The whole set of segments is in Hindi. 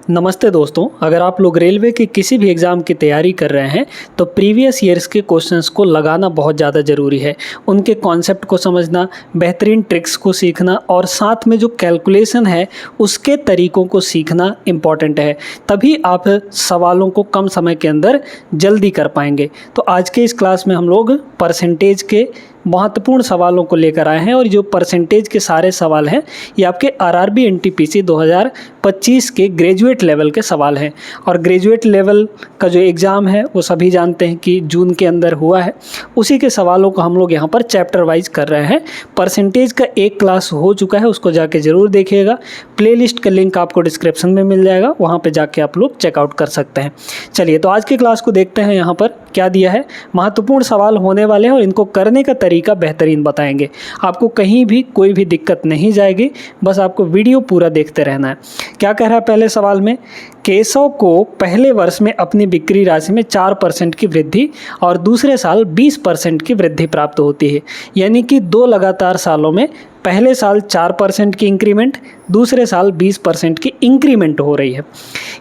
नमस्ते दोस्तों, अगर आप लोग रेलवे के किसी भी एग्ज़ाम की तैयारी कर रहे हैं तो प्रीवियस ईयर्स के क्वेश्चंस को लगाना बहुत ज़्यादा ज़रूरी है। उनके कॉन्सेप्ट को समझना, बेहतरीन ट्रिक्स को सीखना और साथ में जो कैलकुलेशन है उसके तरीक़ों को सीखना इम्पॉर्टेंट है। तभी आप सवालों को कम समय के अंदर जल्दी कर पाएंगे। तो आज के इस क्लास में हम लोग परसेंटेज के महत्वपूर्ण सवालों को लेकर आए हैं और जो परसेंटेज के सारे सवाल हैं ये आपके आरआरबी एनटीपीसी 2025 के ग्रेजुएट लेवल के सवाल हैं। और ग्रेजुएट लेवल का जो एग्ज़ाम है वो सभी जानते हैं कि जून के अंदर हुआ है। उसी के सवालों को हम लोग यहाँ पर चैप्टर वाइज कर रहे हैं। परसेंटेज का एक क्लास हो चुका है, उसको जाके ज़रूर देखिएगा। प्लेलिस्ट का लिंक आपको डिस्क्रिप्शन में मिल जाएगा, वहाँ पर जाके आप लोग चेकआउट कर सकते हैं। चलिए तो आज के क्लास को देखते हैं। यहाँ पर क्या दिया है, महत्वपूर्ण सवाल होने वाले हैं और इनको करने का तरीका बेहतरीन बताएंगे। आपको कहीं भी कोई भी दिक्कत नहीं जाएगी, बस आपको वीडियो पूरा देखते रहना है। क्या कह रहा है पहले सवाल में, केशव को पहले वर्ष में अपनी बिक्री राशि में 4% की वृद्धि और दूसरे साल 20% की वृद्धि प्राप्त होती है। यानी कि 2 लगातार सालों में पहले साल 4% की इंक्रीमेंट, दूसरे साल 20% की इंक्रीमेंट हो रही है।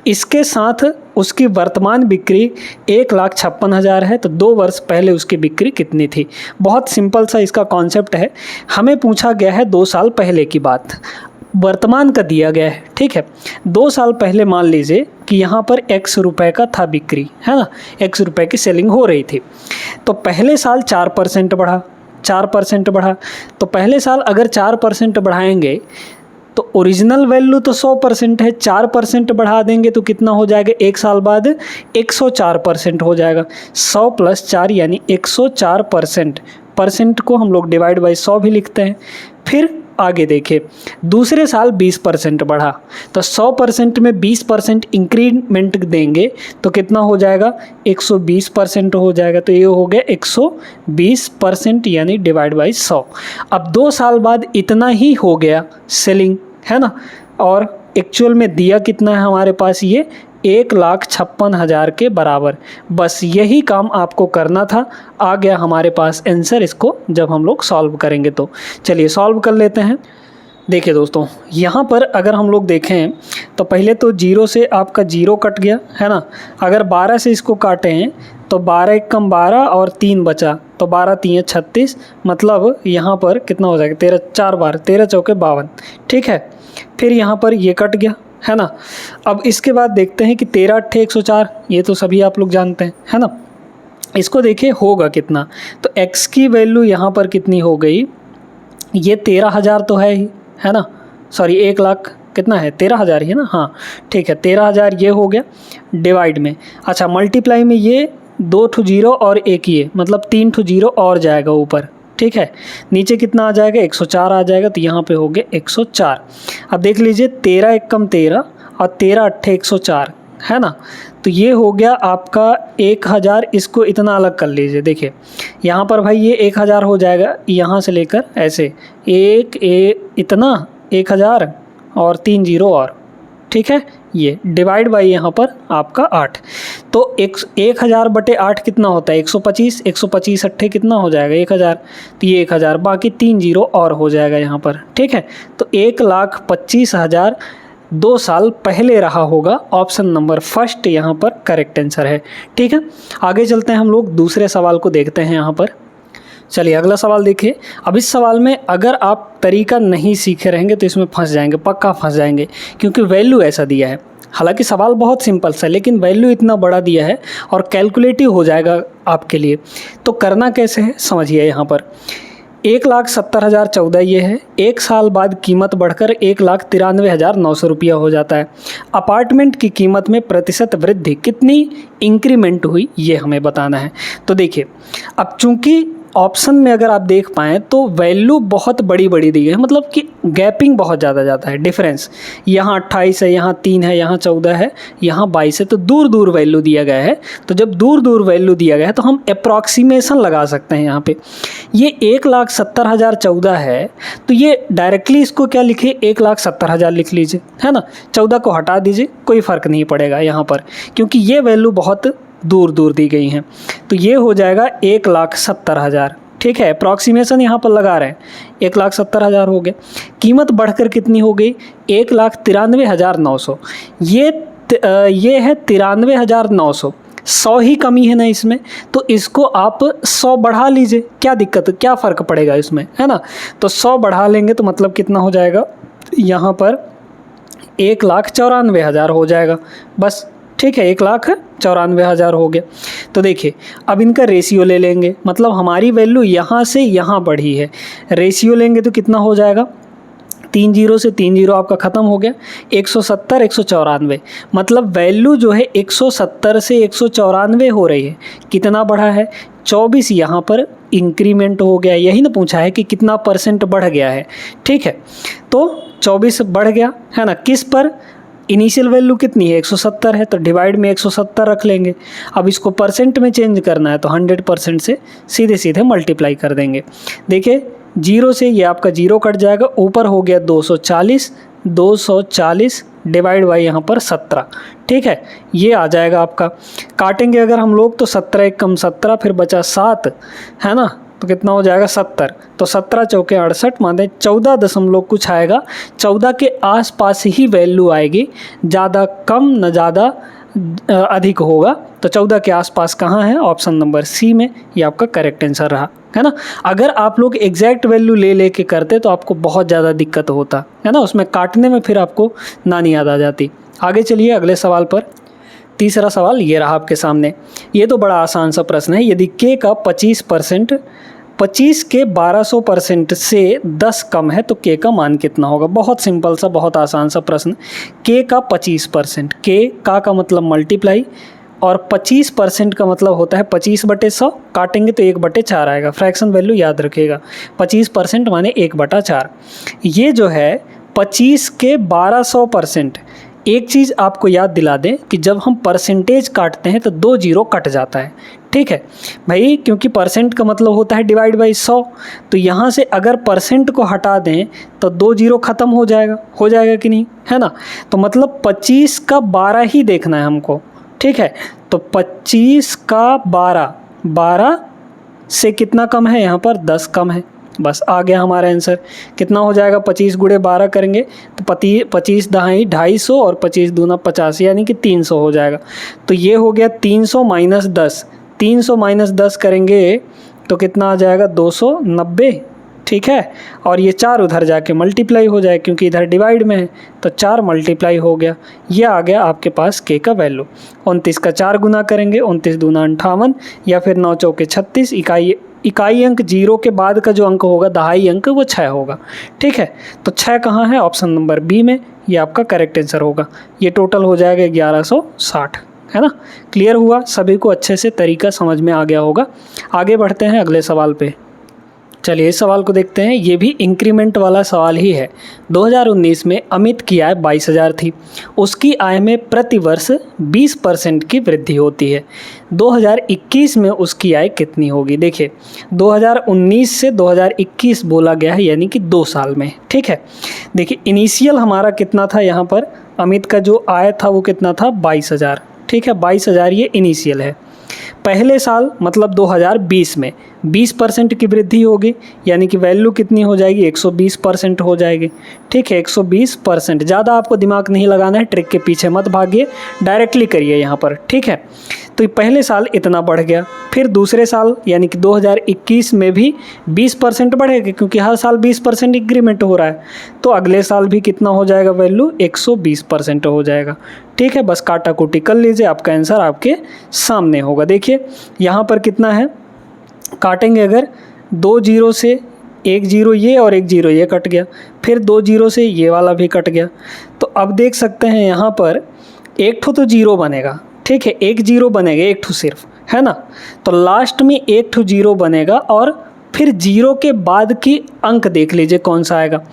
इसके साथ उसकी वर्तमान बिक्री 1,56,000 है, तो 2 वर्ष पहले उसकी बिक्री कितनी थी। बहुत सिंपल सा इसका कॉन्सेप्ट है। हमें पूछा गया है 2 साल पहले की बात, वर्तमान का दिया गया है, ठीक है। 2 साल पहले मान लीजिए कि यहाँ पर x रुपए का था बिक्री, है ना, x रुपए की सेलिंग हो रही थी। तो पहले साल 4% बढ़ा, 4% बढ़ा। तो पहले साल अगर 4% बढ़ाएंगे तो ओरिजिनल वैल्यू तो 100% है, 4% बढ़ा देंगे तो कितना हो जाएगा, 1 साल बाद 104% हो जाएगा। 100 + 4 यानी 104%। परसेंट को हम लोग डिवाइड बाई 100 भी लिखते हैं। फिर आगे देखिए, दूसरे साल 20% बढ़ा, तो 100% में 20% इंक्रीमेंट देंगे तो कितना हो जाएगा, 120% हो जाएगा। तो ये हो गया 120% यानी डिवाइड बाई 100। अब 2 साल बाद इतना ही हो गया सेलिंग, है ना। और एक्चुअल में दिया कितना है हमारे पास, ये 1,56,000 के बराबर। बस यही काम आपको करना था। आ गया हमारे पास आंसर, इसको जब हम लोग सॉल्व करेंगे तो चलिए सॉल्व कर लेते हैं। देखिए दोस्तों, यहाँ पर अगर हम लोग देखें तो पहले तो 0 से आपका 0 कट गया, है ना। अगर 12 से इसको काटें तो 12 × 12 और 3 बचा, तो 12 × 3 = 36। मतलब यहाँ पर कितना हो जाएगा, 13 4 बार 13 चौके 52, ठीक है। फिर यहाँ पर ये कट गया, है ना। अब इसके बाद देखते हैं कि 13 × 8 = 104, ये तो सभी आप लोग जानते हैं, है ना। इसको देखिए होगा कितना, तो x की वैल्यू यहाँ पर कितनी हो गई, ये 13,000 तो है ही, है ना। सॉरी 1 लाख कितना है, 13,000 ही है ना, हाँ ठीक है। 13,000 ये हो गया डिवाइड में, अच्छा मल्टीप्लाई में ये 2 ठो 0 और 1 ये, मतलब 3 ठो 0 और जाएगा ऊपर, ठीक है। नीचे कितना आ जाएगा, 104 आ जाएगा, तो यहाँ पे हो गया 104। अब देख लीजिए 13 × 1 = 13 और 13 × 8 = 104, है ना। तो ये हो गया आपका 1,000। इसको इतना अलग कर लीजिए, देखिए यहाँ पर भाई ये 1,000 हो जाएगा, यहाँ से लेकर ऐसे इतना 1,000 और 3 0 और, ठीक है। ये डिवाइड बाई यहाँ पर आपका 8, तो 1,000/8 कितना होता है, 125। 125 8 कितना हो जाएगा, 1,000। तो ये 1,000, बाकी 3 0 और हो जाएगा यहाँ पर, ठीक है। तो 1,25,000 2 साल पहले रहा होगा। ऑप्शन नंबर फर्स्ट यहाँ पर करेक्ट आंसर है, ठीक है। आगे चलते हैं, हम लोग दूसरे सवाल को देखते हैं। यहाँ पर चलिए अगला सवाल देखिए। अब इस सवाल में अगर आप तरीका नहीं सीखे रहेंगे तो इसमें फंस जाएंगे, पक्का फंस जाएंगे, क्योंकि वैल्यू ऐसा दिया है। हालांकि सवाल बहुत सिंपल सा, लेकिन वैल्यू इतना बड़ा दिया है और कैलकुलेटिव हो जाएगा आपके लिए। तो करना कैसे है समझिए। यहाँ पर 1,70,014 ये है, 1 साल बाद कीमत बढ़कर 1,93,900 रुपया हो जाता है। अपार्टमेंट की कीमत में प्रतिशत वृद्धि कितनी इंक्रीमेंट हुई, ये हमें बताना है। तो देखिए, अब चूंकि ऑप्शन में अगर आप देख पाएँ तो वैल्यू बहुत बड़ी बड़ी दी है, मतलब कि गैपिंग बहुत ज़्यादा जाता है, डिफरेंस। यहाँ 28 है, यहाँ 3 है, यहाँ 14 है, यहाँ 22 है, तो दूर दूर वैल्यू दिया गया है। तो जब दूर दूर वैल्यू दिया गया है तो हम अप्रॉक्सीमेशन लगा सकते हैं। यहाँ पे ये 1,70,014 है, तो ये डायरेक्टली इसको क्या लिखिए, 1,70,000 लिख लीजिए, है ना। 14 को हटा दीजिए, कोई फ़र्क नहीं पड़ेगा यहाँ पर, क्योंकि ये वैल्यू बहुत दूर दूर दी गई हैं। तो ये हो जाएगा 1,70,000, ठीक है। अप्रॉक्सीमेशन यहाँ पर लगा रहे हैं, 1,70,000 हो गए। कीमत बढ़कर कितनी हो गई, 1,93,900। ये ये है 93,900, 100 ही कमी है ना इसमें, तो इसको आप 100 बढ़ा लीजिए, क्या दिक्कत, क्या फ़र्क पड़ेगा इसमें, है ना। तो 100 बढ़ा लेंगे तो मतलब कितना हो जाएगा, यहाँ पर 1,94,000 हो जाएगा बस, ठीक है, 1,94,000 हो गया। तो देखिए अब इनका रेशियो ले लेंगे, मतलब हमारी वैल्यू यहाँ से यहाँ बढ़ी है, रेशियो लेंगे तो कितना हो जाएगा, 3 जीरो से 3 जीरो आपका ख़त्म हो गया, 170 194, मतलब वैल्यू जो है 170 से 194 हो रही है। कितना बढ़ा है, 24 यहाँ पर इंक्रीमेंट हो गया, यही ना पूछा है कि कितना परसेंट बढ़ गया है, ठीक है। तो 24 बढ़ गया है ना, किस पर, इनिशियल वैल्यू कितनी है 170 है, तो डिवाइड में 170 रख लेंगे। अब इसको परसेंट में चेंज करना है तो 100% से सीधे सीधे मल्टीप्लाई कर देंगे। देखिए जीरो से ये आपका जीरो कट जाएगा, ऊपर हो गया 240 डिवाइड बाई यहाँ पर 17, ठीक है, ये आ जाएगा आपका। काटेंगे अगर हम लोग तो 17 एक कम 17, फिर बचा 7, है ना, तो कितना हो जाएगा 70, तो 17 चौके 68, माने 14 दशमलव कुछ आएगा, 14 के आसपास ही वैल्यू आएगी, ज़्यादा कम न ज़्यादा अधिक होगा। तो 14 के आसपास कहाँ है, ऑप्शन नंबर सी में, ये आपका करेक्ट आंसर रहा, है ना। अगर आप लोग एग्जैक्ट वैल्यू ले लेके करते तो आपको बहुत ज़्यादा दिक्कत होता, है ना, उसमें काटने में फिर आपको नानी याद आ जाती। आगे चलिए अगले सवाल पर। तीसरा सवाल ये रहा आपके सामने, ये तो बड़ा आसान सा प्रश्न है। यदि के का 25% 25 के 1200% से 10 कम है तो के का मान कितना होगा। बहुत सिंपल सा, बहुत आसान सा प्रश्न। के का 25%, के का मतलब मल्टीप्लाई, और 25% का मतलब होता है 25/100, काटेंगे तो 1/4 आएगा। फ्रैक्शन वैल्यू याद रखिएगा, 25% माने 1/4। ये जो है 25 के 1200%। एक चीज़ आपको याद दिला दें कि जब हम परसेंटेज काटते हैं तो 2 जीरो कट जाता है, ठीक है भाई, क्योंकि परसेंट का मतलब होता है डिवाइड बाई 100। तो यहाँ से अगर परसेंट को हटा दें तो 2 जीरो ख़त्म हो जाएगा कि नहीं, है ना। तो मतलब 25 का 12 ही देखना है हमको, ठीक है। तो 25 का 12 से कितना कम है, यहाँ पर 10 कम है, बस आ गया हमारा आंसर। कितना हो जाएगा, 25 गुणे 12 करेंगे तो 25 दहाई 250 और 25 दूना 50, यानी कि 300 हो जाएगा। तो ये हो गया 300 माइनस 10, 300 माइनस 10 करेंगे तो कितना आ जाएगा 290, ठीक है। और ये 4 उधर जाके मल्टीप्लाई हो जाए, क्योंकि इधर डिवाइड में है, तो 4 मल्टीप्लाई हो गया। ये आ गया आपके पास के का वैल्यू। 29 का 4 गुना करेंगे, 29 दूना 58, या फिर 9 चौके 36, इकाई अंक जीरो के बाद का जो अंक होगा, दहाई अंक, वो 6 होगा, ठीक है। तो 6 कहाँ है, ऑप्शन नंबर बी में, ये आपका करेक्ट आंसर होगा। ये टोटल हो जाएगा 1160, है ना। क्लियर हुआ, सभी को अच्छे से तरीका समझ में आ गया होगा। आगे बढ़ते हैं अगले सवाल पे। चलिए इस सवाल को देखते हैं, ये भी इंक्रीमेंट वाला सवाल ही है। 2019 में अमित की आय 22,000 थी, उसकी आय में प्रति वर्ष 20% की वृद्धि होती है। 2021 में उसकी आय कितनी होगी। देखिए 2019 से 2021 बोला गया है, यानी कि 2 साल में, ठीक है। देखिए इनिशियल हमारा कितना था, यहाँ पर अमित का जो आय था वो कितना था, 22,000, ठीक है, 22,000 ये इनिशियल है। पहले साल मतलब 2020 में 20% की वृद्धि होगी, यानी कि वैल्यू कितनी हो जाएगी, 120% हो जाएगी, ठीक है, 120%। ज़्यादा आपको दिमाग नहीं लगाना है, ट्रिक के पीछे मत भागिए, डायरेक्टली करिए यहाँ पर, ठीक है। तो पहले साल इतना बढ़ गया, फिर दूसरे साल यानी कि 2021 में भी 20% बढ़ेगा, क्योंकि हर साल 20% इंक्रीमेंट हो रहा है। तो अगले साल भी कितना हो जाएगा वैल्यू, 120% हो जाएगा, ठीक है। बस काटा कुटी कर लीजिए, आपका आंसर आपके सामने होगा। देखिए यहाँ पर कितना है, काटेंगे अगर 2 जीरो से 1 जीरो ये और 1 जीरो ये कट गया, फिर 2 जीरो से ये वाला भी कट गया। तो अब देख सकते हैं यहाँ पर एक ठो तो जीरो बनेगा, ठीक है, 1 जीरो बनेगा, एक ठो सिर्फ, है ना। तो लास्ट में 1 ठो जीरो बनेगा, और फिर जीरो के बाद की अंक देख लीजिए कौन सा आएगा।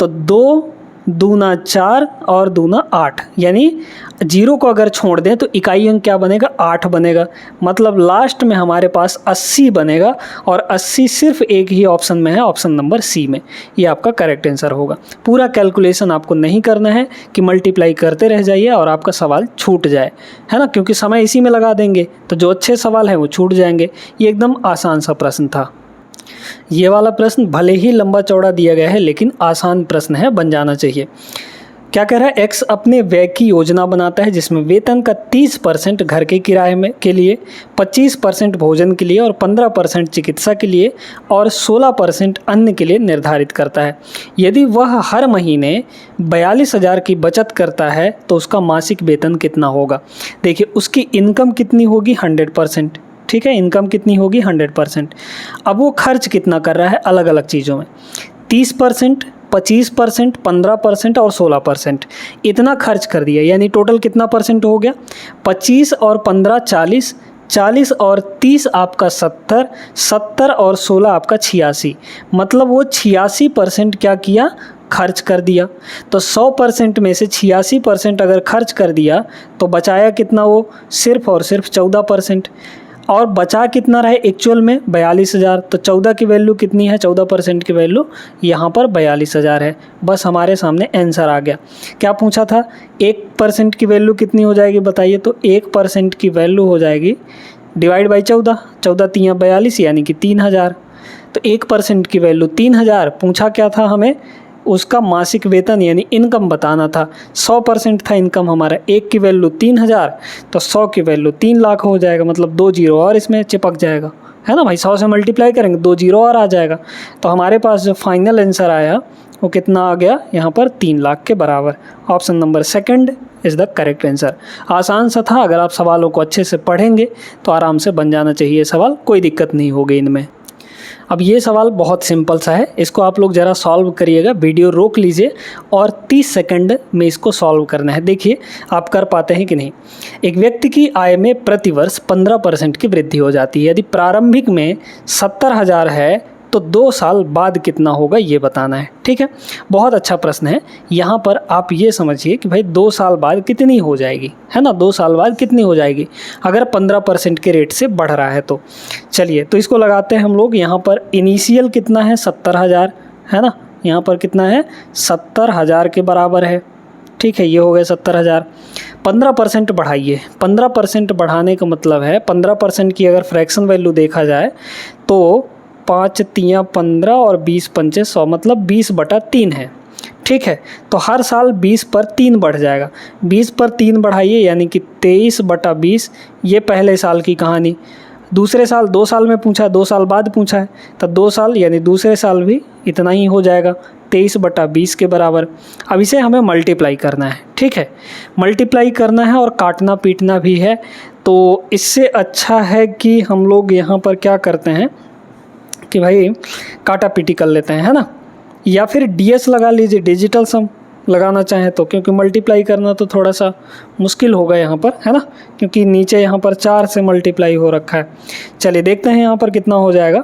तो 2 दूना 4 और दूना 8, यानी जीरो को अगर छोड़ दें तो इकाई अंक क्या बनेगा, 8 बनेगा। मतलब लास्ट में हमारे पास 80 बनेगा, और 80 सिर्फ एक ही ऑप्शन में है, ऑप्शन नंबर सी में। ये आपका करेक्ट आंसर होगा। पूरा कैलकुलेशन आपको नहीं करना है कि मल्टीप्लाई करते रह जाइए और आपका सवाल छूट जाए, है ना, क्योंकि समय इसी में लगा देंगे तो जो अच्छे सवाल हैं वो छूट जाएंगे। ये एकदम आसान सा प्रश्न था। ये वाला प्रश्न भले ही लंबा चौड़ा दिया गया है, लेकिन आसान प्रश्न है, बन जाना चाहिए। क्या कह रहा है, एक्स अपने व्यय की योजना बनाता है जिसमें वेतन का 30% घर के किराए में के लिए, 25% भोजन के लिए और 15% चिकित्सा के लिए और 16% अन्य के लिए निर्धारित करता है। यदि वह हर महीने 42,000 की बचत करता है तो उसका मासिक वेतन कितना होगा। देखिए उसकी इनकम कितनी होगी, 100%। ठीक है, इनकम कितनी होगी, 100%। अब वो खर्च कितना कर रहा है अलग अलग चीज़ों में, 30%, 25%, 15% और 16%, इतना खर्च कर दिया। यानी टोटल कितना परसेंट हो गया, 25 और 15 40, 40 और 30 आपका 70, 70 और 16 आपका 86। मतलब वो 86% क्या किया, खर्च कर दिया। तो 100% में से 86% अगर खर्च कर दिया तो बचाया कितना, वो सिर्फ और सिर्फ 14%। और बचा कितना रहे एक्चुअल में, 42,000। तो 14 की वैल्यू कितनी है, 14% की वैल्यू यहाँ पर 42,000 है। बस हमारे सामने आंसर आ गया। क्या पूछा था, 1% की वैल्यू कितनी हो जाएगी बताइए। तो 1% की वैल्यू हो जाएगी डिवाइड बाई 14, 14 3 42 यानी कि 3,000। तो 1% की वैल्यू 3,000। पूछा क्या था हमें, उसका मासिक वेतन यानी इनकम बताना था। 100% था इनकम हमारा, 1 की वैल्यू 3,000 तो 100 की वैल्यू 3 लाख हो जाएगा। मतलब 2 जीरो और इसमें चिपक जाएगा, है ना भाई। 100 से मल्टीप्लाई करेंगे 2 जीरो और आ जाएगा। तो हमारे पास जो फाइनल आंसर आया वो कितना आ गया यहाँ पर, 3 लाख के बराबर। Option number second is the correct answer. आसान सा था, अगर आप सवालों को अच्छे से पढ़ेंगे तो आराम से बन जाना चाहिए सवाल, कोई दिक्कत नहीं होगी इनमें। अब ये सवाल बहुत सिंपल सा है, इसको आप लोग ज़रा सॉल्व करिएगा, वीडियो रोक लीजिए और 30 सेकंड में इसको सॉल्व करना है। देखिए आप कर पाते हैं कि नहीं। एक व्यक्ति की आय में प्रतिवर्ष 15% की वृद्धि हो जाती है। यदि प्रारंभिक में 70,000 है तो 2 साल बाद कितना होगा ये बताना है। ठीक है, बहुत अच्छा प्रश्न है। यहाँ पर आप ये समझिए कि भाई 2 साल बाद कितनी हो जाएगी, है ना। 2 साल बाद कितनी हो जाएगी अगर 15% के रेट से बढ़ रहा है तो। चलिए तो इसको लगाते हैं हम लोग। यहाँ पर इनिशियल कितना है, 70,000, है ना। यहाँ पर कितना है, 70,000 के बराबर है। ठीक है, ये हो गया 70,000। 15% बढ़ाइए, 15% बढ़ाने का मतलब है 15% की अगर फ्रैक्शन वैल्यू देखा जाए तो 5 3 15 और 20 पंचे 100, मतलब 20/3 है। ठीक है, तो हर साल 20 पर 3 बढ़ जाएगा। 20 पर 3 बढ़ाइए यानी कि 23/20। ये पहले साल की कहानी। दूसरे साल 2 साल में पूछा है, 2 साल बाद पूछा है, तो 2 साल यानी दूसरे साल भी इतना ही हो जाएगा, 23/20 के बराबर। अब इसे हमें मल्टीप्लाई करना है। ठीक है, मल्टीप्लाई करना है और काटना पीटना भी है। तो इससे अच्छा है कि हम लोग यहाँ पर क्या करते हैं कि भाई काटा पीटी कर लेते हैं, है ना। या फिर डीएस लगा लीजिए, डिजिटल सम लगाना चाहें तो, क्योंकि मल्टीप्लाई करना तो थोड़ा सा मुश्किल होगा यहाँ पर, है ना, क्योंकि नीचे यहाँ पर 4 से मल्टीप्लाई हो रखा है। चलिए देखते हैं यहाँ पर कितना हो जाएगा।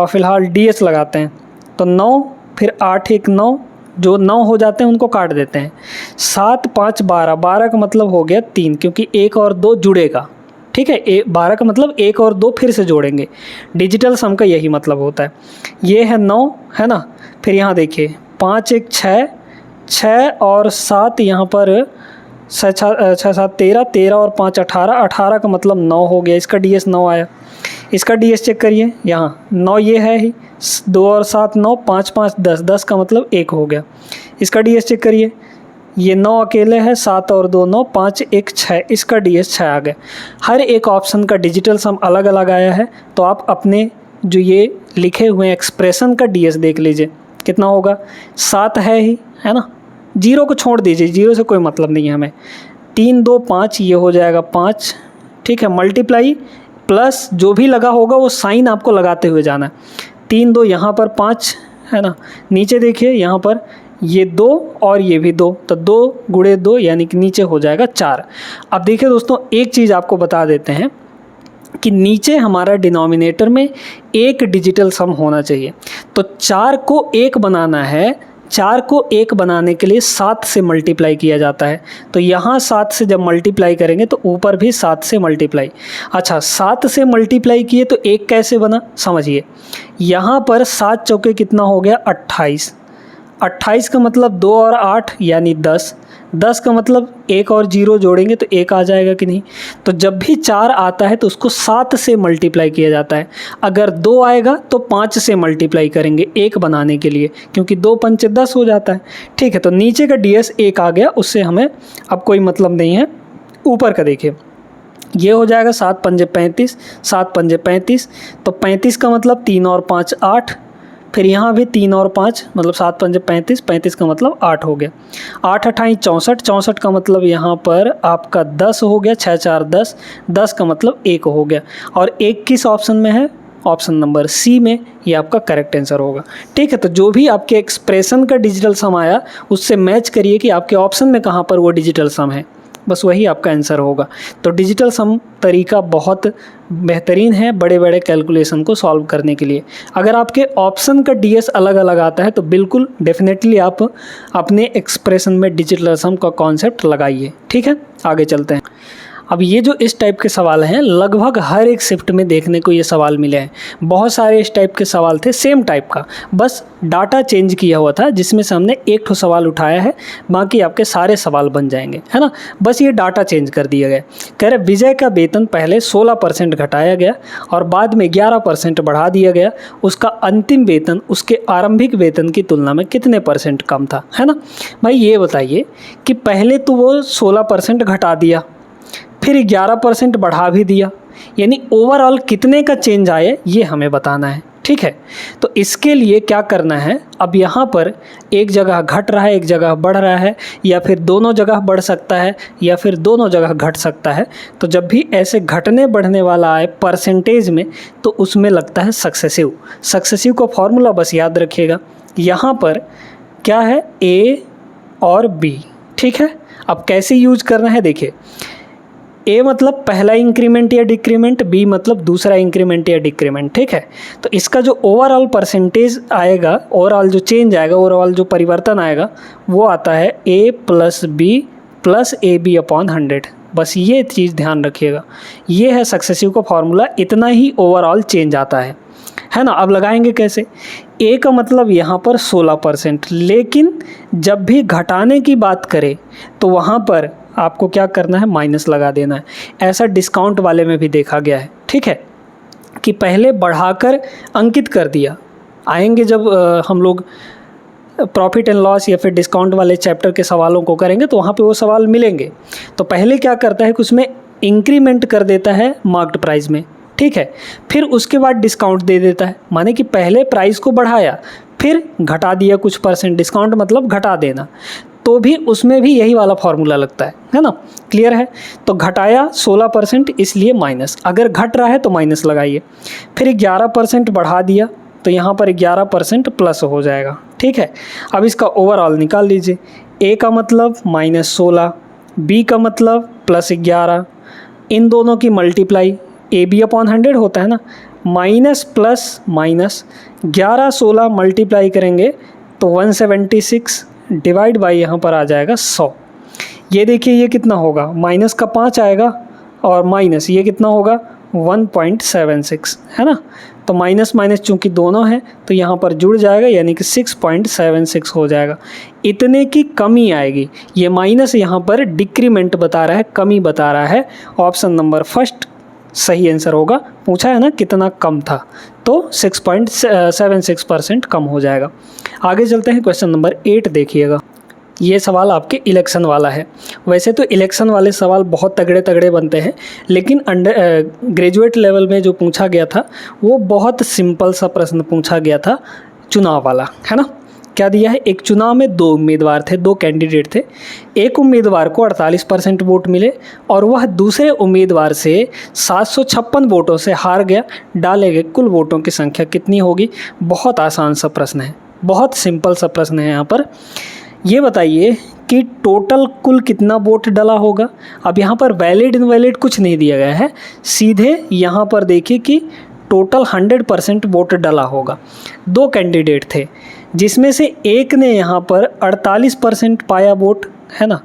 फ़िलहाल डीएस लगाते हैं तो 9, फिर 8 1 9, जो 9 हो जाते हैं उनको काट देते हैं। 7 5 12, 12 का मतलब हो गया 3, क्योंकि 1 और 2 जुड़ेगा। ठीक है, 12 का मतलब 1 और 2 फिर से जोड़ेंगे। डिजिटल सम का यही मतलब होता है। ये है 9, है ना। फिर यहाँ देखिए 5 1 6, 6 और 7, यहाँ पर 6 7 13, 13 और 5 18, 18 का मतलब 9 हो गया। इसका डीएस 9 आया। इसका डीएस चेक करिए, यहाँ 9 ये है ही, 2 और 7 9, 5 5 10, 10 का मतलब 1 हो गया। इसका डीएस चेक करिए, ये 9 अकेले है, 7 और 2 9, 5 1 6, इसका डीएस 6 आ गया। हर एक ऑप्शन का डिजिटल सम अलग अलग आया है। तो आप अपने जो ये लिखे हुए एक्सप्रेशन का डीएस देख लीजिए कितना होगा। 7 है ही, है ना। 0 को छोड़ दीजिए, 0 से कोई मतलब नहीं है हमें। 3 2 5, ये हो जाएगा 5। ठीक है, मल्टीप्लाई प्लस जो भी लगा होगा वो साइन आपको लगाते हुए जाना है। 3 2 यहाँ पर 5, है ना। नीचे देखिए यहाँ पर ये 2 और ये भी 2, तो 2 गुणे 2 यानी कि नीचे हो जाएगा 4। अब देखिए दोस्तों, एक चीज़ आपको बता देते हैं कि नीचे हमारा डिनोमिनेटर में एक डिजिटल सम होना चाहिए। तो 4 को 1 बनाना है, 4 को 1 बनाने के लिए 7 से मल्टीप्लाई किया जाता है। तो यहाँ 7 से जब मल्टीप्लाई करेंगे तो ऊपर भी 7 से मल्टीप्लाई। अच्छा, 7 से मल्टीप्लाई किए तो 1 कैसे बना, समझिए। यहाँ पर 7 चौके कितना हो गया, 28। 28 का मतलब 2 और 8 यानी 10, 10 का मतलब एक और 0 जोड़ेंगे तो 1 आ जाएगा कि नहीं। तो जब भी 4 आता है तो उसको 7 से मल्टीप्लाई किया जाता है। अगर 2 आएगा तो 5 से मल्टीप्लाई करेंगे 1 बनाने के लिए, क्योंकि 2 पंचे 10 हो जाता है। ठीक है, तो नीचे का DS 1 आ गया, उससे हमें अब कोई मतलब नहीं है। ऊपर का देखिए, ये हो जाएगा 7 पंजे 35, 7 पंजे 35, तो 35 का मतलब 3 और 5 8, फिर यहाँ भी 3 और 5 मतलब 7 पंजे 35, 35 का मतलब 8 हो गया। 8 अठाई 64, 64 का मतलब यहाँ पर आपका 10 हो गया, 6 4 10, 10 का मतलब 1 हो गया। और 1 किस ऑप्शन में है? ऑप्शन नंबर सी में, ये आपका करेक्ट आंसर होगा। ठीक है, तो जो भी आपके एक्सप्रेशन का डिजिटल सम आया उससे मैच करिए कि आपके ऑप्शन में कहाँ पर वो डिजिटल सम है, बस वही आपका आंसर होगा। तो डिजिटल सम तरीका बहुत बेहतरीन है बड़े बड़े कैलकुलेशन को सॉल्व करने के लिए। अगर आपके ऑप्शन का DS अलग अलग आता है तो बिल्कुल डेफिनेटली आप अपने एक्सप्रेशन में डिजिटल सम का कॉन्सेप्ट लगाइए। ठीक है, आगे चलते हैं। अब ये जो इस टाइप के सवाल हैं, लगभग हर एक शिफ्ट में देखने को ये सवाल मिले हैं। बहुत सारे इस टाइप के सवाल थे सेम टाइप का, बस डाटा चेंज किया हुआ था, जिसमें से हमने एक ठो सवाल उठाया है, बाकी आपके सारे सवाल बन जाएंगे, है ना। बस ये डाटा चेंज कर दिया गया। कह रहे विजय का वेतन पहले 16% घटाया गया और बाद में 11% बढ़ा दिया गया। उसका अंतिम वेतन उसके आरंभिक वेतन की तुलना में कितने % कम था, है ना। भाई ये बताइए कि पहले तो वो 16% घटा दिया, फिर 11% बढ़ा भी दिया, यानी ओवरऑल कितने का चेंज आए ये हमें बताना है। ठीक है, तो इसके लिए क्या करना है, अब यहाँ पर एक जगह घट रहा है, एक जगह बढ़ रहा है, या फिर दोनों जगह बढ़ सकता है, या फिर दोनों जगह घट सकता है। तो जब भी ऐसे घटने बढ़ने वाला आए परसेंटेज में तो उसमें लगता है सक्सेसिव। सक्सेसिव का फॉर्मूला बस याद रखिएगा, यहाँ पर क्या है A और B। ठीक है, अब कैसे यूज करना है देखिए, A मतलब पहला इंक्रीमेंट या डिक्रीमेंट, B मतलब दूसरा इंक्रीमेंट या डिक्रीमेंट। ठीक है, तो इसका जो ओवरऑल परसेंटेज आएगा, ओवरऑल जो चेंज आएगा, ओवरऑल जो परिवर्तन आएगा वो आता है A + B + AB अपॉन 100। बस ये चीज़ ध्यान रखिएगा, ये है सक्सेसिव का फॉर्मूला, इतना ही ओवरऑल चेंज आता है ना। अब लगाएंगे कैसे, A का मतलब यहाँ पर 16%, लेकिन जब भी घटाने की बात करें तो वहाँ पर आपको क्या करना है, माइनस लगा देना है। ऐसा डिस्काउंट वाले में भी देखा गया है। ठीक है, कि पहले बढ़ाकर अंकित कर दिया। आएंगे जब हम लोग प्रॉफिट एंड लॉस या फिर डिस्काउंट वाले चैप्टर के सवालों को करेंगे तो वहाँ पे वो सवाल मिलेंगे। तो पहले क्या करता है कि उसमें इंक्रीमेंट कर देता है मार्क्ड प्राइस में। ठीक है, फिर उसके बाद डिस्काउंट दे देता है, माने कि पहले प्राइस को बढ़ाया फिर घटा दिया कुछ %। डिस्काउंट मतलब घटा देना, तो भी उसमें भी यही वाला फॉर्मूला लगता है ना। क्लियर है, तो घटाया 16% इसलिए माइनस, अगर घट रहा है तो माइनस लगाइए। फिर 11% बढ़ा दिया तो यहाँ पर 11% प्लस हो जाएगा। ठीक है, अब इसका ओवरऑल निकाल लीजिए। A का मतलब -16, B का मतलब +11, इन दोनों की मल्टीप्लाई AB अपॉन 100 होता है ना, माइनस प्लस माइनस 11 16 मल्टीप्लाई करेंगे तो 176 डिवाइड बाई यहाँ पर आ जाएगा 100। ये देखिए ये कितना होगा, माइनस का 5 आएगा और माइनस ये कितना होगा 1.76, है ना। तो माइनस माइनस चूँकि दोनों हैं तो यहाँ पर जुड़ जाएगा, यानी कि 6.76 हो जाएगा। इतने की कमी आएगी, ये माइनस यहाँ पर डिक्रीमेंट बता रहा है, कमी बता रहा है। ऑप्शन नंबर फर्स्ट सही आंसर होगा। पूछा है ना कितना कम था, तो 6.76% कम हो जाएगा। आगे चलते हैं, क्वेश्चन नंबर 8 देखिएगा। ये सवाल आपके इलेक्शन वाला है। वैसे तो इलेक्शन वाले सवाल बहुत तगड़े तगड़े बनते हैं, लेकिन ग्रेजुएट लेवल में जो पूछा गया था वो बहुत सिंपल सा प्रश्न पूछा गया था, चुनाव वाला, है ना। क्या दिया है, एक चुनाव में 2 उम्मीदवार थे, 2 कैंडिडेट थे। एक उम्मीदवार को 48% वोट मिले और वह दूसरे उम्मीदवार से 756 वोटों से हार गया। डाले गए कुल वोटों की संख्या कितनी होगी। बहुत आसान सा प्रश्न है, बहुत सिंपल सा प्रश्न है। यहाँ पर ये बताइए कि टोटल कुल कितना वोट डला होगा। अब यहाँ पर वैलिड इनवैलिड कुछ नहीं दिया गया है, सीधे यहाँ पर देखिए कि टोटल 100% वोट डला होगा। 2 कैंडिडेट थे, जिसमें से एक ने यहाँ पर 48% पाया वोट, है ना।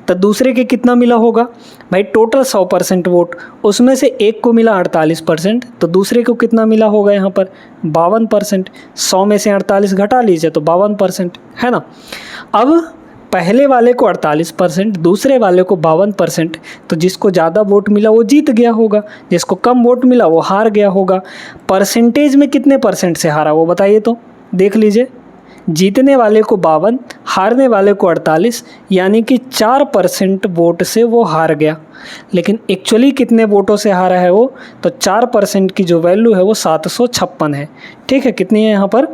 तो दूसरे के कितना मिला होगा भाई, टोटल 100% वोट, उसमें से एक को मिला 48%, तो दूसरे को कितना मिला होगा यहाँ पर 52%। 100 में से 48 घटा लीजिए तो 52%, है ना। अब पहले वाले को 48%, दूसरे वाले को 52%, तो जिसको ज़्यादा वोट मिला वो जीत गया होगा, जिसको कम वोट मिला वो हार गया होगा। परसेंटेज में कितने परसेंट से हारा वो बताइए तो, देख लीजिए। जीतने वाले को 52, हारने वाले को 48, यानी कि 4% वोट से वो हार गया। लेकिन एक्चुअली कितने वोटों से हारा है वो, तो 4% की जो वैल्यू है वो 756 है। ठीक है, कितनी है यहाँ पर,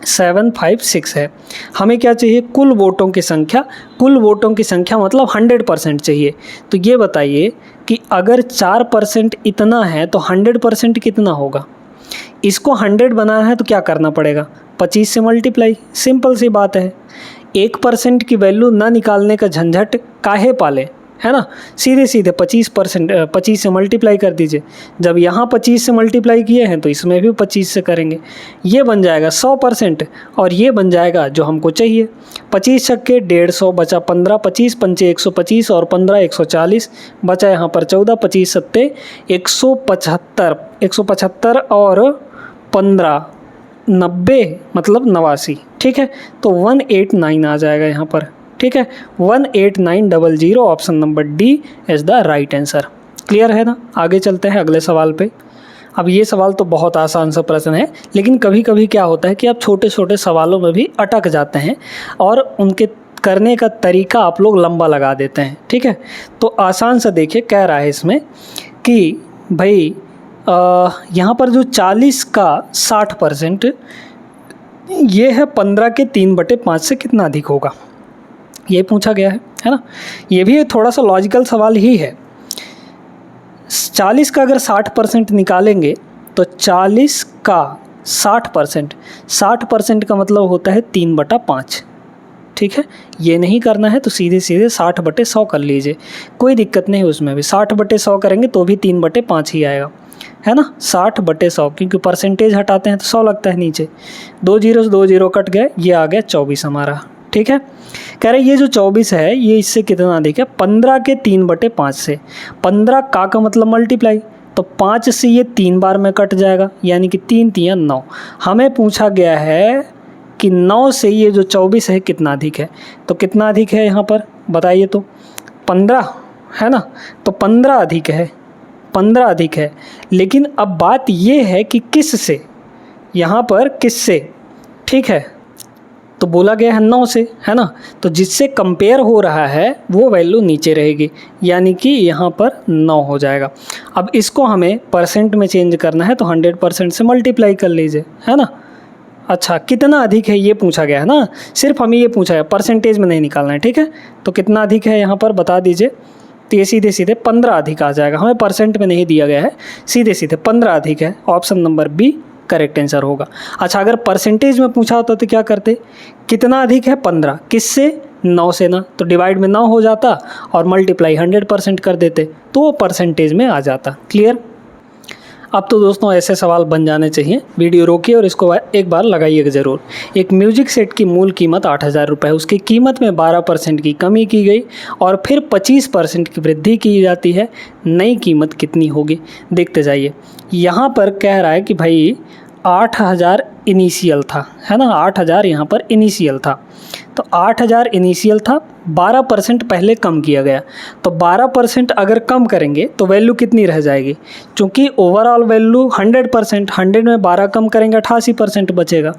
756 है। हमें क्या चाहिए, कुल वोटों की संख्या। कुल वोटों की संख्या मतलब 100% चाहिए। तो ये बताइए कि अगर 4% इतना है तो 100% कितना होगा। इसको 100 बनाना है तो क्या करना पड़ेगा, 25 से मल्टीप्लाई। सिंपल सी बात है, 1% की वैल्यू ना निकालने का झंझट काहे पाले, है ना। सीधे सीधे 25 से मल्टीप्लाई कर दीजिए। जब यहाँ 25 से मल्टीप्लाई किए हैं तो इसमें भी 25 से करेंगे। ये बन जाएगा 100% और ये बन जाएगा जो हमको चाहिए। 25 छक्के 150 बचा 15, 25 पंचे 125 और 15 140, बचा यहाँ पर 14, 25 सत्ते 175 और 15 90 मतलब 89। ठीक है, तो 189 आ जाएगा यहाँ पर। ठीक है, 18900, option number D is the right answer. Clear है ना। आगे चलते हैं अगले सवाल पे। अब ये सवाल तो बहुत आसान सा प्रश्न है, लेकिन कभी कभी क्या होता है कि आप छोटे छोटे सवालों में भी अटक जाते हैं और उनके करने का तरीका आप लोग लंबा लगा देते हैं। ठीक है, तो आसान सा देखिए, कह रहा है इसमें कि भाई यहाँ पर जो 40 का 60% ये है 15 के 3/5 से कितना अधिक होगा, ये पूछा गया है ना। ये भी थोड़ा सा लॉजिकल सवाल ही है। 40 का अगर 60% निकालेंगे तो 40 का 60% का मतलब होता है 3/5। ठीक है, ये नहीं करना है तो सीधे सीधे 60/100 कर लीजिए, कोई दिक्कत नहीं उसमें भी। 60/100 करेंगे तो भी 3/5 ही आएगा, है ना। 60/100, क्योंकि परसेंटेज हटाते हैं तो 100 लगता है नीचे। 2 जीरो से 2 जीरो कट गए, ये आ गया 24 हमारा। ठीक है, कह रहे ये जो 24 है ये इससे कितना अधिक है, 15 के 3/5 से। 15 का मतलब मल्टीप्लाई, तो 5 से ये 3 बार में कट जाएगा, यानी कि 3 3 9। हमें पूछा गया है कि 9 से ये जो 24 है कितना अधिक है, तो कितना अधिक है यहाँ पर बताइए तो, 15 है ना। तो 15 अधिक है, 15 अधिक है। लेकिन अब बात ये है कि किस से, यहाँ पर किस से। ठीक है, तो बोला गया है 9 से, है ना। तो जिससे कंपेयर हो रहा है वो वैल्यू नीचे रहेगी, यानी कि यहाँ पर 9 हो जाएगा। अब इसको हमें परसेंट में चेंज करना है तो 100% से मल्टीप्लाई कर लीजिए, है ना। अच्छा, कितना अधिक है ये पूछा गया है ना, सिर्फ हमें ये पूछा है, परसेंटेज में नहीं निकालना है। ठीक है, तो कितना अधिक है यहाँ पर बता दीजिए। तो ये सीधे सीधे 15 अधिक आ जाएगा, हमें परसेंट में नहीं दिया गया है, सीधे सीधे 15 अधिक है। Option number B correct answer होगा। अच्छा, अगर परसेंटेज में पूछा होता तो क्या करते, कितना अधिक है 15, किससे, 9 से ना, तो डिवाइड में 9 हो जाता और मल्टीप्लाई 100% कर देते तो वो परसेंटेज में आ जाता। क्लियर। अब तो दोस्तों ऐसे सवाल बन जाने चाहिए। वीडियो रोकिए और इसको एक बार लगाइएगा ज़रूर। एक म्यूजिक सेट की मूल कीमत 8,000 रुपये है, उसकी कीमत में 12% की कमी की गई और फिर 25% की वृद्धि की जाती है, नई कीमत कितनी होगी, देखते जाइए। यहाँ पर कह रहा है कि भाई 8,000 इनिशियल था, है ना, 8,000 यहाँ पर इनिशियल था। तो 8,000 इनिशियल था, 12% पहले कम किया गया, तो 12% अगर कम करेंगे तो वैल्यू कितनी रह जाएगी, क्योंकि ओवरऑल वैल्यू 100%, 100 में 12 कम करेंगे 88% बचेगा,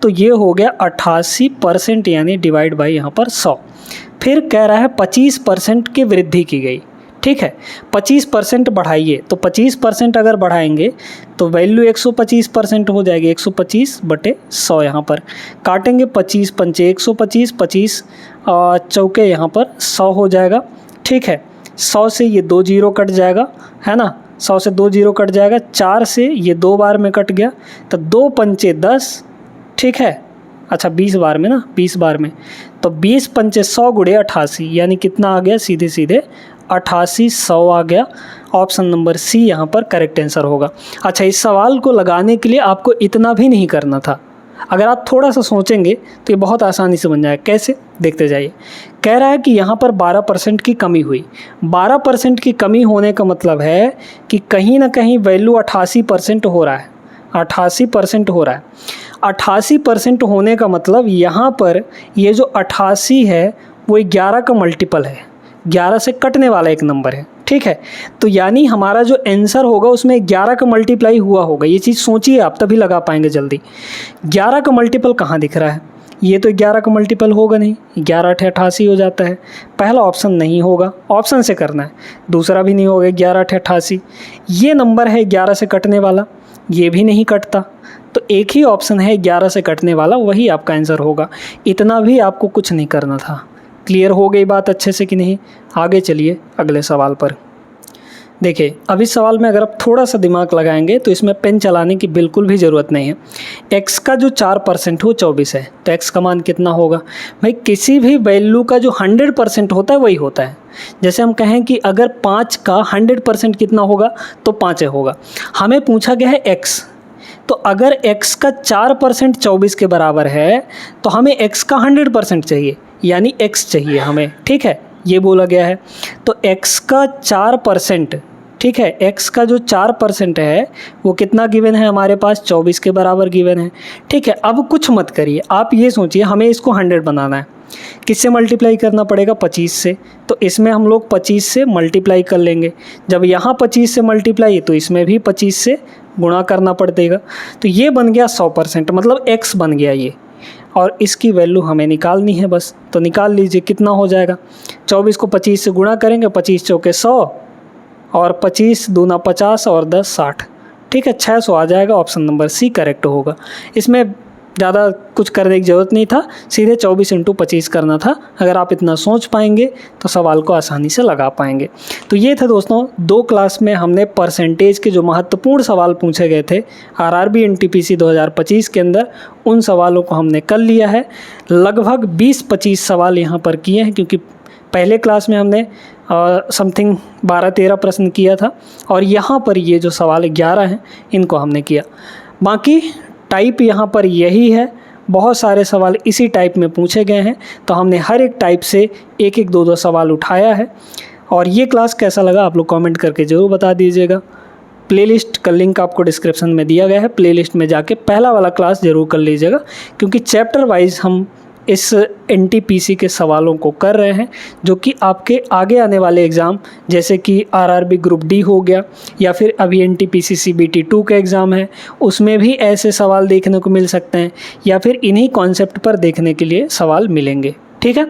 तो ये हो गया 88%, यानी डिवाइड बाई यहाँ पर 100। फिर कह रहा है 25% की वृद्धि की गई। ठीक है, 25% बढ़ाइए, तो 25% अगर बढ़ाएंगे तो वैल्यू 125% हो जाएगी, 125/100 यहाँ पर काटेंगे, 25 पंचे 125, 25 चौके यहाँ पर 100 हो जाएगा। ठीक है, 100 से ये 2 जीरो कट जाएगा, है ना, 100 से 2 जीरो कट जाएगा, 4 से ये 2 बार में कट गया, तो 2 पंचे 10। ठीक है, अच्छा 20 बार में ना, 20 बार में, तो 20 पंचे 100 गुणे 88, यानी कितना आ गया, सीधे सीधे 8800 आ गया। ऑप्शन नंबर सी यहाँ पर करेक्ट आंसर होगा। अच्छा, इस सवाल को लगाने के लिए आपको इतना भी नहीं करना था, अगर आप थोड़ा सा सोचेंगे तो ये बहुत आसानी से बन जाएगा। कैसे, देखते जाइए। कह रहा है कि यहाँ पर 12% की कमी हुई। 12% की कमी होने का मतलब है कि कहीं ना कहीं वैल्यू 88% हो रहा है, 88% हो रहा है। 88% होने का मतलब यहाँ पर ये जो 88 है वो 11 का मल्टीपल है, 11 से कटने वाला एक नंबर है, ठीक है। तो यानी हमारा जो आंसर होगा उसमें 11 का मल्टीप्लाई हुआ होगा। ये चीज़ सोचिए आप, तभी लगा पाएंगे जल्दी। 11 का मल्टीपल कहाँ दिख रहा है? ये तो 11 का मल्टीपल होगा नहीं, 11 8 88 हो जाता है। पहला ऑप्शन नहीं होगा, ऑप्शन से करना है। दूसरा भी नहीं होगा 11 8 88। ये नंबर है 11 से कटने वाला, ये भी नहीं कटता। तो एक ही ऑप्शन है 11 से कटने वाला, वही आपका आंसर होगा। इतना भी आपको कुछ नहीं करना था। क्लियर हो गई बात अच्छे से कि नहीं? आगे चलिए अगले सवाल पर। देखिए, अब इस सवाल में अगर आप थोड़ा सा दिमाग लगाएंगे तो इसमें पेन चलाने की बिल्कुल भी ज़रूरत नहीं है। x का जो 4% हो 24 है, तो x का मान कितना होगा? भाई किसी भी वैल्यू का जो 100% होता है वही होता है। जैसे हम कहें कि अगर 5 का 100% कितना होगा, तो 5 होगा। हमें पूछा गया है x, तो अगर x का 4% 24 के बराबर है तो हमें x का 100% चाहिए, यानी x चाहिए हमें, ठीक है, ये बोला गया है। तो x का 4%, ठीक है, x का जो 4% है वो कितना गिवन है हमारे पास? 24 के बराबर गिवन है, ठीक है। अब कुछ मत करिए, आप ये सोचिए हमें इसको 100 बनाना है। किससे मल्टीप्लाई करना पड़ेगा? 25 से। तो इसमें हम लोग 25 से मल्टीप्लाई कर लेंगे। जब यहाँ 25 से मल्टीप्लाई तो इसमें भी 25 से गुणा करना पड़ेगा। तो ये बन गया 100%, मतलब x बन गया ये, और इसकी वैल्यू हमें निकालनी है बस। तो निकाल लीजिए कितना हो जाएगा। 24 को 25 से गुणा करेंगे, 25 चौके 100 और 25 दूना 50 और 10 60, ठीक है, 600 आ जाएगा। ऑप्शन नंबर सी करेक्ट होगा। इसमें ज़्यादा कुछ करने की ज़रूरत नहीं था, सीधे 24 × 25 करना था। अगर आप इतना सोच पाएंगे तो सवाल को आसानी से लगा पाएंगे। तो ये था दोस्तों, 2 क्लास में हमने परसेंटेज के जो महत्वपूर्ण सवाल पूछे गए थे आरआरबी एनटीपीसी 2025 के अंदर, उन सवालों को हमने कर लिया है। लगभग 20-25 सवाल यहाँ पर किए हैं, क्योंकि पहले क्लास में हमने समथिंग 12-13 प्रश्न किया था, और यहाँ पर ये जो सवाल 11 हैं इनको हमने किया। बाकी टाइप यहाँ पर यही है, बहुत सारे सवाल इसी टाइप में पूछे गए हैं, तो हमने हर एक टाइप से 1-1 2-2 सवाल उठाया है। और ये क्लास कैसा लगा आप लोग कमेंट करके ज़रूर बता दीजिएगा। प्लेलिस्ट का लिंक आपको डिस्क्रिप्शन में दिया गया है, प्लेलिस्ट में जाके पहला वाला क्लास ज़रूर कर लीजिएगा, क्योंकि चैप्टर वाइज हम इस एनटीपीसी के सवालों को कर रहे हैं, जो कि आपके आगे आने वाले एग्ज़ाम जैसे कि आरआरबी ग्रुप डी हो गया, या फिर अभी एनटीपीसी सीबीटी 2 का एग्ज़ाम है, उसमें भी ऐसे सवाल देखने को मिल सकते हैं, या फिर इन्हीं कॉन्सेप्ट पर देखने के लिए सवाल मिलेंगे, ठीक है।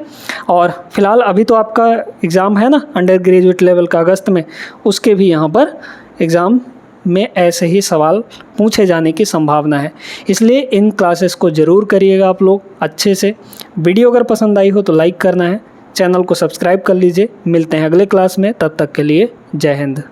और फिलहाल अभी तो आपका एग्ज़ाम है ना अंडर ग्रेजुएट लेवल का अगस्त में, उसके भी यहाँ पर एग्ज़ाम में ऐसे ही सवाल पूछे जाने की संभावना है। इसलिए इन क्लासेस को ज़रूर करिएगा आप लोग अच्छे से। वीडियो अगर पसंद आई हो तो लाइक करना है, चैनल को सब्सक्राइब कर लीजिए। मिलते हैं अगले क्लास में, तब तक के लिए जय हिंद।